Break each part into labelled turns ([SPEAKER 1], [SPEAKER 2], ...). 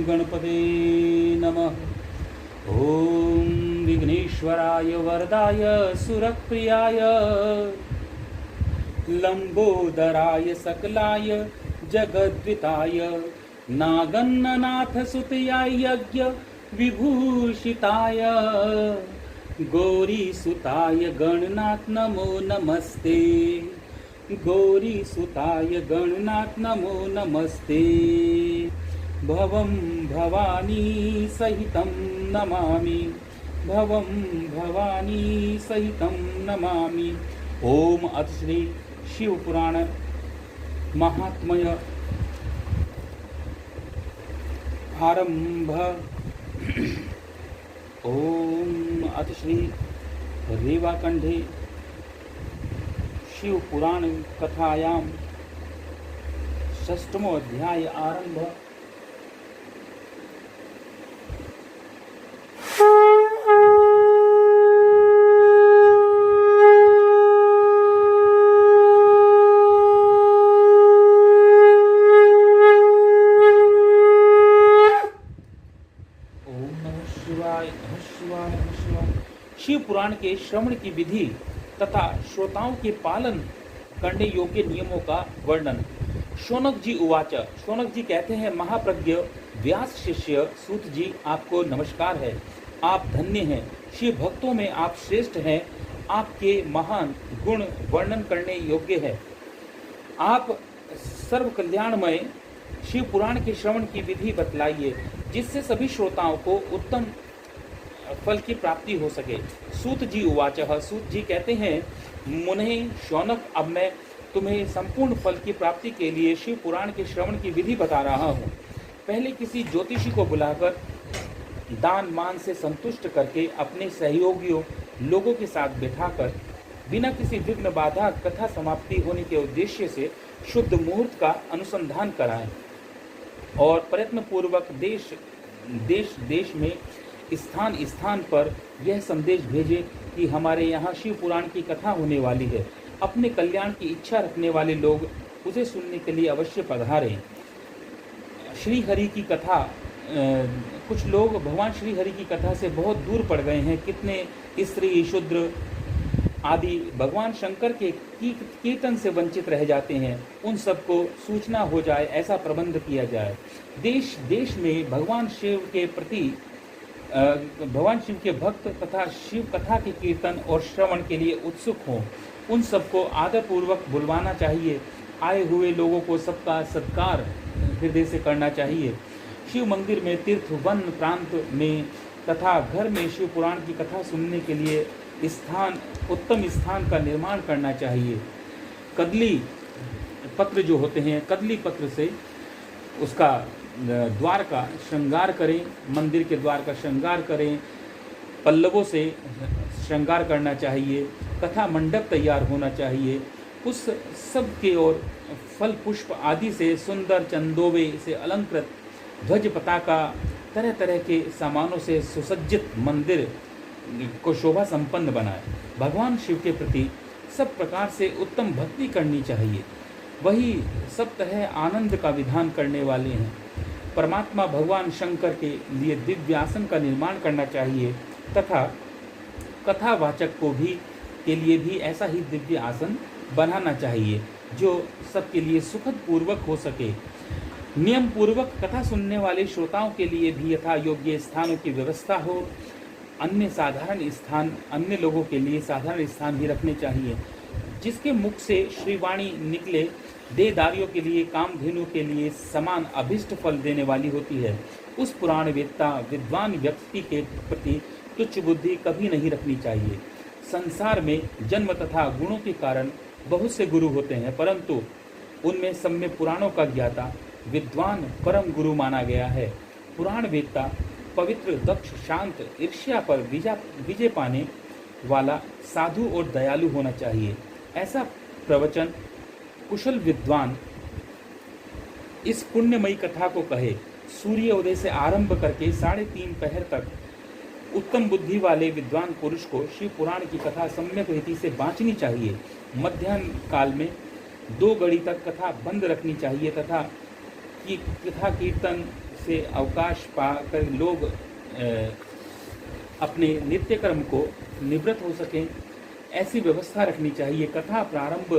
[SPEAKER 1] गणपते नमः। ॐ विघ्नेश्वराय वरदाय सुरप्रियाय लंबोदराय सकलाय जगद्विताय नागन्ननाथ सुतयाय यज्ञ विभूषिताय गौरी सुताय गणनाथ नमो नमस्ते। गौरी सुताय गणनाथ नमो नमस्ते। भवं भवानी सहितं नमामि। भवं भवानी सहितं नमामि। ओम अथ श्री शिव पुराण महात्म्य आरंभ। ओम अथ श्री रेवाखंडे शिव पुराण कथायां षष्ठमो अध्याय आरंभ। शिव पुराण के श्रवण की विधि तथा श्रोताओं के पालन करने योग्य नियमों का वर्णन। शौनक जी उवाच। शौनक जी कहते हैं, महाप्रज्ञ व्यास शिष्य सूत जी, आपको नमस्कार है। आप धन्य हैं, शिव भक्तों में आप श्रेष्ठ हैं। आपके महान गुण वर्णन करने योग्य है। आप सर्व कल्याणमय शिव पुराण के श्रवण की विधि बतलाइए, जिससे सभी श्रोताओं को उत्तम फल की प्राप्ति हो सके। सूत जी उवाच। सूत जी कहते हैं, मुने शौनक, अब मैं तुम्हें संपूर्ण फल की प्राप्ति के लिए शिव पुराण के श्रवण की विधि बता रहा हूँ। पहले किसी ज्योतिषी को बुलाकर दान मान से संतुष्ट करके अपने सहयोगियों लोगों के साथ बैठाकर बिना किसी विघ्न बाधा कथा समाप्ति होने के उद्देश्य से शुद्ध मुहूर्त का अनुसंधान कराएं और प्रयत्न पूर्वक देश देश में स्थान स्थान पर यह संदेश भेजे कि हमारे यहाँ शिव पुराण की कथा होने वाली है। अपने कल्याण की इच्छा रखने वाले लोग उसे सुनने के लिए अवश्य पधारें। श्री हरि की कथा, कुछ लोग भगवान श्री हरि की कथा से बहुत दूर पड़ गए हैं। कितने स्त्री शूद्र आदि भगवान शंकर के कीर्तन से वंचित रह जाते हैं। उन सबको सूचना हो जाए, ऐसा प्रबंध किया जाए। देश देश में भगवान शिव के प्रति भगवान शिव के भक्त तथा शिव कथा के कीर्तन और श्रवण के लिए उत्सुक हों, उन सबको आदरपूर्वक बुलवाना चाहिए। आए हुए लोगों को सबका सत्कार हृदय से करना चाहिए। शिव मंदिर में, तीर्थ वन प्रांत में तथा घर में शिव पुराण की कथा सुनने के लिए उत्तम स्थान का निर्माण करना चाहिए। कदली पत्र जो होते हैं, कदली पत्र से उसका द्वार का श्रृंगार करें, मंदिर के द्वार का श्रृंगार करें, पल्लवों से श्रृंगार करना चाहिए, कथा मंडप तैयार होना चाहिए। उस सब के ओर फल पुष्प आदि से सुंदर चंदोवे से अलंकृत ध्वज पताका, तरह तरह के सामानों से सुसज्जित मंदिर को शोभा संपन्न बनाए। भगवान शिव के प्रति सब प्रकार से उत्तम भक्ति करनी चाहिए। वही सब तरह आनंद का विधान करने वाले हैं। परमात्मा भगवान शंकर के लिए दिव्य आसन का निर्माण करना चाहिए तथा कथावाचक के लिए भी ऐसा ही दिव्य आसन बनाना चाहिए जो सबके लिए सुखद पूर्वक हो सके। नियम पूर्वक कथा सुनने वाले श्रोताओं के लिए भी यथा योग्य स्थानों की व्यवस्था हो। अन्य लोगों के लिए साधारण स्थान भी रखने चाहिए। जिसके मुख से श्रीवाणी निकले देहदारियों के लिए, कामधेनु के लिए समान अभिष्ट फल देने वाली होती है। उस पुराण वेत्ता विद्वान व्यक्ति के प्रति तुच्छ बुद्धि कभी नहीं रखनी चाहिए। संसार में जन्म तथा गुणों के कारण बहुत से गुरु होते हैं, परंतु उनमें सब में पुराणों का ज्ञाता विद्वान परम गुरु माना गया है। पुराण वेत्ता पवित्र, दक्ष, शांत, ईर्ष्या पर विजय पाने वाला, साधु और दयालु होना चाहिए। ऐसा प्रवचन कुशल विद्वान इस पुण्यमयी कथा को कहे। सूर्योदय से आरंभ करके 3:30 पहर तक उत्तम बुद्धि वाले विद्वान पुरुष को शिव पुराण की कथा सम्यक रीति से बाँचनी चाहिए। मध्याह्न काल में 2 घड़ी तक कथा बंद रखनी चाहिए तथा कथा कीर्तन से अवकाश पाकर लोग अपने नित्य कर्म को निवृत्त हो सकें, ऐसी व्यवस्था रखनी चाहिए। कथा प्रारंभ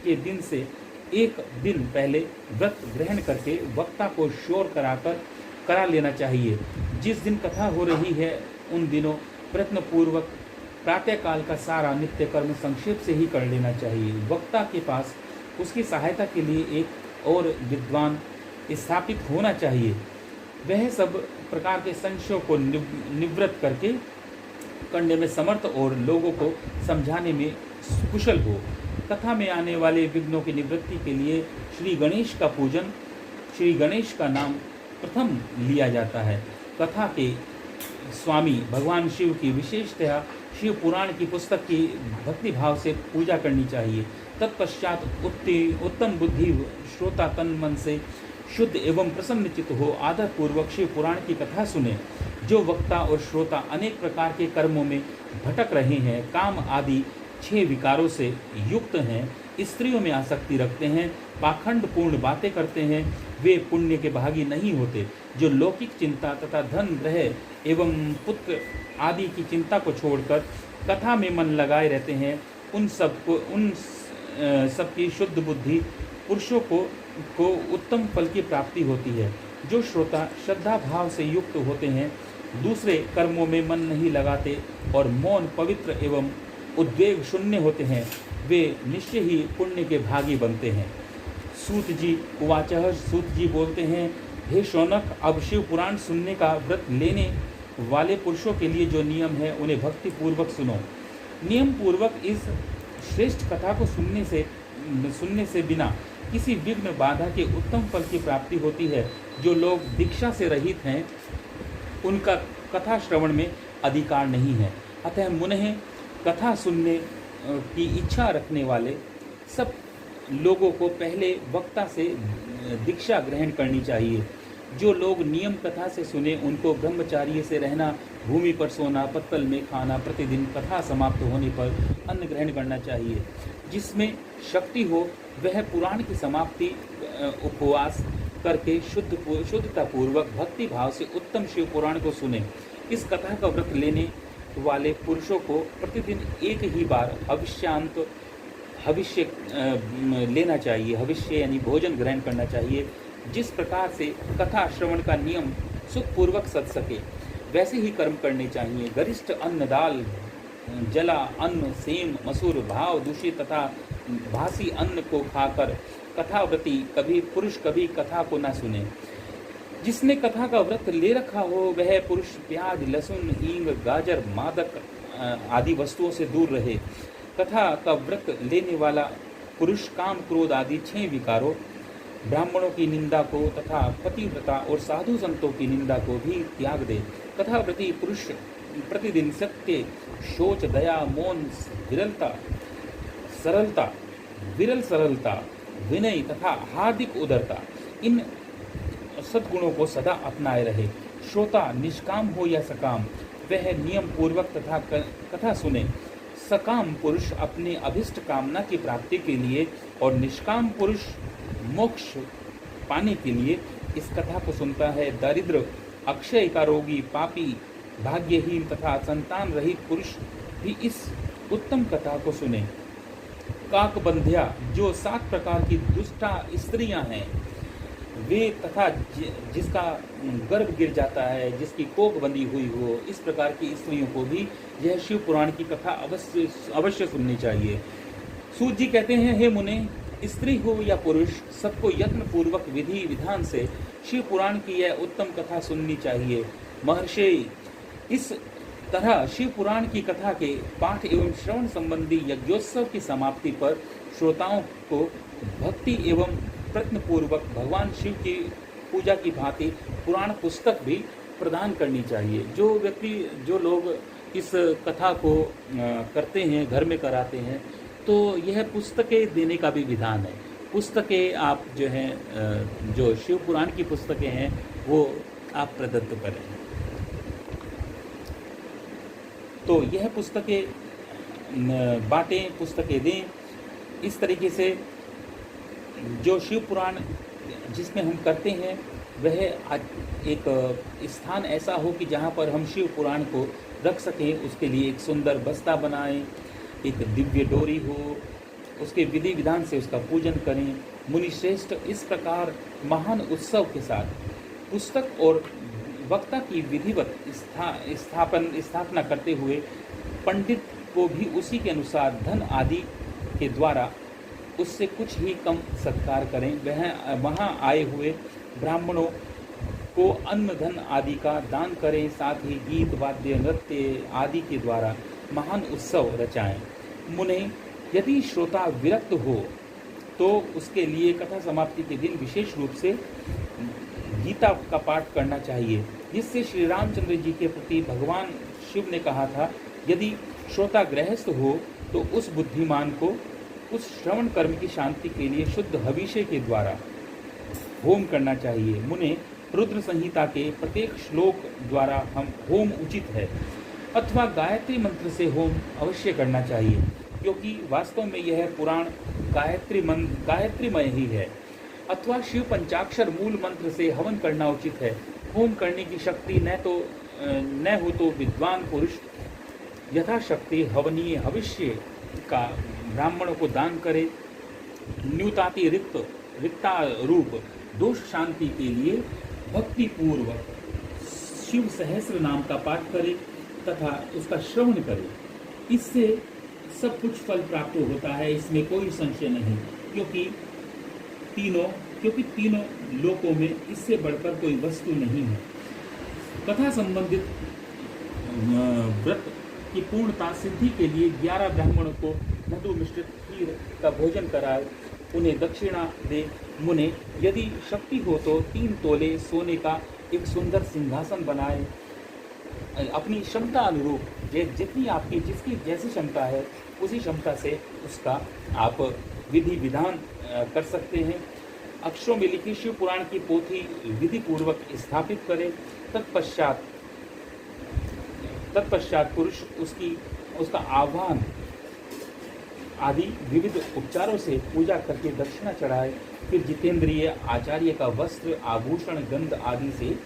[SPEAKER 1] के दिन से एक दिन पहले व्रत ग्रहण करके वक्ता को शोर करा लेना चाहिए। जिस दिन कथा हो रही है उन दिनों प्रयत्नपूर्वक प्रातःकाल का सारा नित्य कर्म संक्षेप से ही कर लेना चाहिए। वक्ता के पास उसकी सहायता के लिए एक और विद्वान स्थापित होना चाहिए। वह सब प्रकार के संशयों को निवृत्त करने में समर्थ और लोगों को समझाने में कुशल हो। कथा में आने वाले विघ्नों की निवृत्ति के लिए श्री गणेश का पूजन, श्री गणेश का नाम प्रथम लिया जाता है। कथा के स्वामी भगवान शिव की विशेषतः शिव पुराण की पुस्तक की भक्ति भाव से पूजा करनी चाहिए। तत्पश्चात उत्तम बुद्धि श्रोता तन मन से शुद्ध एवं प्रसन्नचित्त हो आदर पूर्वक शिव पुराण की कथा सुने। जो वक्ता और श्रोता अनेक प्रकार के कर्मों में भटक रहे हैं, काम आदि 6 विकारों से युक्त हैं, स्त्रियों में आसक्ति रखते हैं, पाखंड पूर्ण बातें करते हैं, वे पुण्य के भागी नहीं होते। जो लौकिक चिंता तथा धन, ग्रह एवं पुत्र आदि की चिंता को छोड़कर कथा में मन लगाए रहते हैं, उन सबकी शुद्ध बुद्धि पुरुषों को उत्तम फल की प्राप्ति होती है। जो श्रोता श्रद्धा भाव से युक्त होते हैं, दूसरे कर्मों में मन नहीं लगाते और मौन, पवित्र एवं उद्वेग शून्य होते हैं, वे निश्चय ही पुण्य के भागी बनते हैं। सूत जी उवाचः, सूत जी बोलते हैं, हे शौनक, अब शिव पुराण सुनने का व्रत लेने वाले पुरुषों के लिए जो नियम है उन्हें भक्ति पूर्वक सुनो। नियम पूर्वक इस श्रेष्ठ कथा को सुनने से बिना किसी विघ्न बाधा के उत्तम फल की प्राप्ति होती है। जो लोग दीक्षा से रहित हैं उनका कथा श्रवण में अधिकार नहीं है। अतः मुनः, कथा सुनने की इच्छा रखने वाले सब लोगों को पहले वक्ता से दीक्षा ग्रहण करनी चाहिए। जो लोग नियम कथा से सुने उनको ब्रह्मचार्य से रहना, भूमि पर सोना, पत्तल में खाना, प्रतिदिन कथा समाप्त होने पर अन्न ग्रहण करना चाहिए। जिसमें शक्ति हो वह पुराण की समाप्ति उपवास करके शुद्धता पूर्वक भक्ति भाव से उत्तम शिव पुराण को सुने। इस कथा का व्रत लेने वाले पुरुषों को प्रतिदिन एक ही बार हविष्य लेना चाहिए। हविष्य यानी भोजन ग्रहण करना चाहिए। जिस प्रकार से कथा श्रवण का नियम सुखपूर्वक सध सके वैसे ही कर्म करने चाहिए। गरिष्ठ अन्न, दाल, जला अन्न, सेम, मसूर, भाव दूषित तथा भासी अन्न को खाकर कथाव्रती कभी पुरुष कभी कथा को न सुने। जिसने कथा का व्रत ले रखा हो वह पुरुष प्याज, लहसुन, हींग, गाजर, मादक आदि वस्तुओं से दूर रहे। कथा का व्रत लेने वाला पुरुष काम, क्रोध आदि 6 विकारों, ब्राह्मणों की निंदा को तथा पतिव्रता और साधु संतों की निंदा को भी त्याग दे। कथाव्रती पुरुष प्रतिदिन सत्य, शोच, दया, मौन, विरल सरलता, विनय तथा हार्दिक उदारता, इन सद्गुणों को सदा अपनाए रहे। श्रोता निष्काम हो या सकाम वह नियम पूर्वक तथा कथा सुने। सकाम पुरुष अपने अभिष्ट कामना की प्राप्ति के लिए और निष्काम पुरुष मोक्ष पाने के लिए इस कथा को सुनता है। दरिद्र, अक्षय का रोगी, पापी, भाग्यहीन तथा संतान रहित पुरुष भी इस उत्तम कथा को सुने। काकबंध्या, जो 7 प्रकार की दुष्टा स्त्रियां हैं वे तथा जिसका गर्भ गिर जाता है, जिसकी कोख बंधी हुई हो, इस प्रकार की स्त्रियों को भी यह शिव पुराण की कथा अवश्य सुननी चाहिए। सूत जी कहते हैं, हे मुने, स्त्री हो या पुरुष, सबको यत्न पूर्वक विधि विधान से शिव पुराण की यह उत्तम कथा सुननी चाहिए। महर्षि, इस तरह शिव पुराण की कथा के पाठ एवं श्रवण संबंधी यज्ञोत्सव की समाप्ति पर श्रोताओं को भक्ति एवं प्रयत्नपूर्वक भगवान शिव की पूजा की भांति पुराण पुस्तक भी प्रदान करनी चाहिए। जो लोग इस कथा को करते हैं, घर में कराते हैं, तो यह पुस्तकें देने का भी विधान है। पुस्तकें आप जो हैं, जो शिव पुराण की पुस्तकें हैं वो आप प्रदत्त करें। तो यह पुस्तकें बांटें, पुस्तकें दें। इस तरीके से जो शिव पुराण जिसमें हम करते हैं वह एक स्थान ऐसा हो कि जहाँ पर हम शिव पुराण को रख सकें। उसके लिए एक सुंदर बस्ता बनाएं, एक दिव्य डोरी हो, उसके विधि विधान से उसका पूजन करें। मुनिश्रेष्ठ इस प्रकार महान उत्सव के साथ पुस्तक और वक्ता की विधिवत स्थापना करते हुए पंडित को भी उसी के अनुसार धन आदि के द्वारा उससे कुछ ही कम सत्कार करें। वह वहाँ आए हुए ब्राह्मणों को अन्न धन आदि का दान करें, साथ ही गीत वाद्य नृत्य आदि के द्वारा महान उत्सव रचाएं। मुने यदि श्रोता विरक्त हो तो उसके लिए कथा समाप्ति के दिन विशेष रूप से गीता का पाठ करना चाहिए, जिससे श्री रामचंद्र जी के प्रति भगवान शिव ने कहा था, यदि श्रोता गृहस्थ हो तो उस बुद्धिमान को उस श्रवण कर्म की शांति के लिए शुद्ध हविष्य के द्वारा होम करना चाहिए। मुने रुद्र संहिता के प्रत्येक श्लोक द्वारा हम होम उचित है, अथवा गायत्री मंत्र से होम अवश्य करना चाहिए, क्योंकि वास्तव में यह पुराण गायत्रीमय ही है। अथवा शिव पंचाक्षर मूल मंत्र से हवन करना उचित है। होम करने की शक्ति न हो तो विद्वान पुरुष यथाशक्ति हवनीय हविष्य का ब्राह्मणों को दान करे। रिक्ता रूप दोष शांति के लिए भक्ति पूर्वक शिव सहस्र नाम का पाठ करे तथा उसका श्रवण करे। इससे सब कुछ फल प्राप्त होता है, इसमें कोई संशय नहीं, क्योंकि तीनों लोकों में इससे बढ़कर कोई वस्तु नहीं है। कथा संबंधित व्रत की पूर्णता सिद्धि के लिए 11 ब्राह्मणों को मधु मिश्रित खीर का भोजन कराए, उन्हें दक्षिणा दे। मुने यदि शक्ति हो तो 3 तोले सोने का एक सुंदर सिंहासन बनाए। अपनी क्षमता अनुरूप जितनी आपकी जिसकी जैसी क्षमता है उसी क्षमता से उसका आप विधि विधान कर सकते हैं। अक्षरों में लिखी शिव पुराण की पोथी विधि पूर्वक स्थापित करें। तत्पश्चात पुरुष उसका आह्वान आदि विविध उपचारों से पूजा करके दक्षिणा चढ़ाए। फिर जितेंद्रिय आचार्य का वस्त्र आभूषण गंध आदि से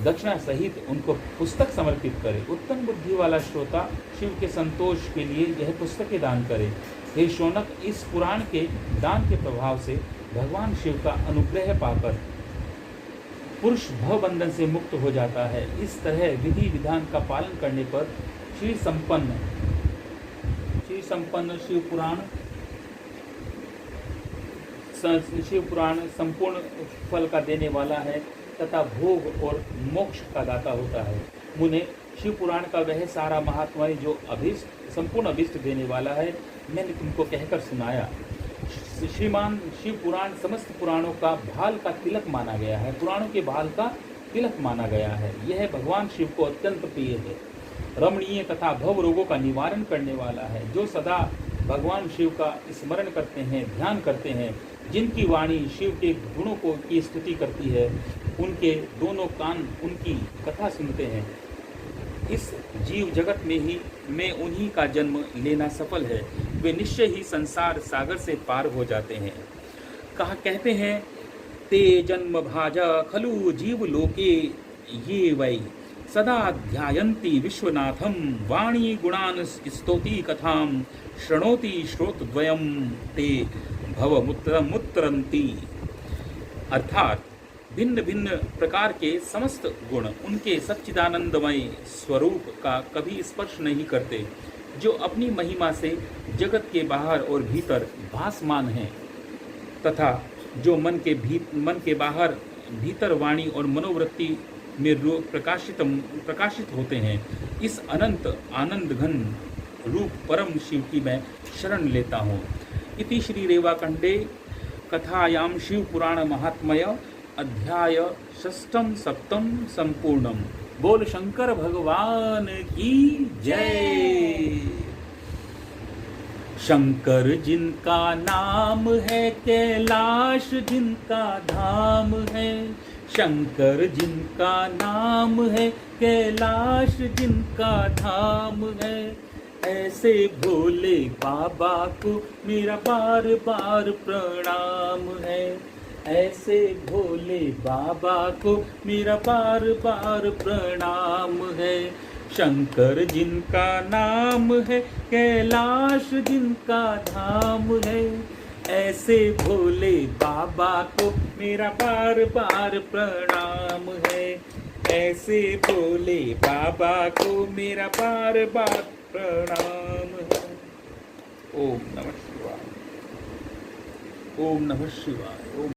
[SPEAKER 1] दक्षिणा सहित उनको पुस्तक समर्पित करे। उत्तम बुद्धि वाला श्रोता शिव के संतोष के लिए यह पुस्तकें दान करे। हे शौनक, इस पुराण के दान के प्रभाव से भगवान शिव का अनुग्रह पाकर पुरुष भवबंधन से मुक्त हो जाता है। इस तरह विधि विधान का पालन करने पर श्री संपन्न शिव पुराण संपूर्ण फल का देने वाला है तथा भोग और मोक्ष का दाता होता है। मुने शिव पुराण का वह सारा महात्मा जो संपूर्ण अभिष्ट देने वाला है, मैंने तुमको कहकर सुनाया। श्रीमान शिव पुराण समस्त पुराणों का भाल का तिलक माना गया है, पुराणों के भाल का तिलक माना गया है। यह भगवान शिव को अत्यंत प्रिय है, रमणीय तथा भव रोगों का निवारण करने वाला है। जो सदा भगवान शिव का स्मरण करते हैं, ध्यान करते हैं, जिनकी वाणी शिव के गुणों की स्तुति करती है, उनके दोनों कान उनकी कथा सुनते हैं। इस जीव जगत में उन्हीं का जन्म लेना सफल है। वे निश्चय ही संसार सागर से पार हो जाते हैं। कहते हैं, ते जन्म भाजा खलु जीव लोके ये वै सदा ध्यायन्ति विश्वनाथम वाणी गुणान स्तौति कथां शृणोति श्रोतद्वयं ते भवमुत्तरन्ति। अर्थात भिन्न भिन्न प्रकार के समस्त गुण उनके सच्चिदानंदमय स्वरूप का कभी स्पर्श नहीं करते, जो अपनी महिमा से जगत के बाहर और भीतर भासमान हैं, तथा जो मन के बाहर भीतर वाणी और मनोवृत्ति में प्रकाशित होते हैं। इस अनंत आनंद घन रूप परम शिव की मैं शरण लेता हूँ। इति श्री रेवाखंडे कथायां शिव पुराण महात्म्य अध्याय 6-7 संपूर्णम। बोल शंकर भगवान की जय। शंकर जिनका नाम है, कैलाश जिनका धाम है। शंकर जिनका नाम है, कैलाश जिनका धाम है। ऐसे भोले बाबा को मेरा बार बार प्रणाम है। ऐसे भोले बाबा को मेरा बार बार प्रणाम है। शंकर जिनका नाम है, कैलाश जिनका धाम है, ऐसे भोले बाबा को मेरा बार बार प्रणाम है। ऐसे भोले बाबा को मेरा बार बार प्रणाम है। ओम नमः शिवाय। ओम नमः शिवाय। ओम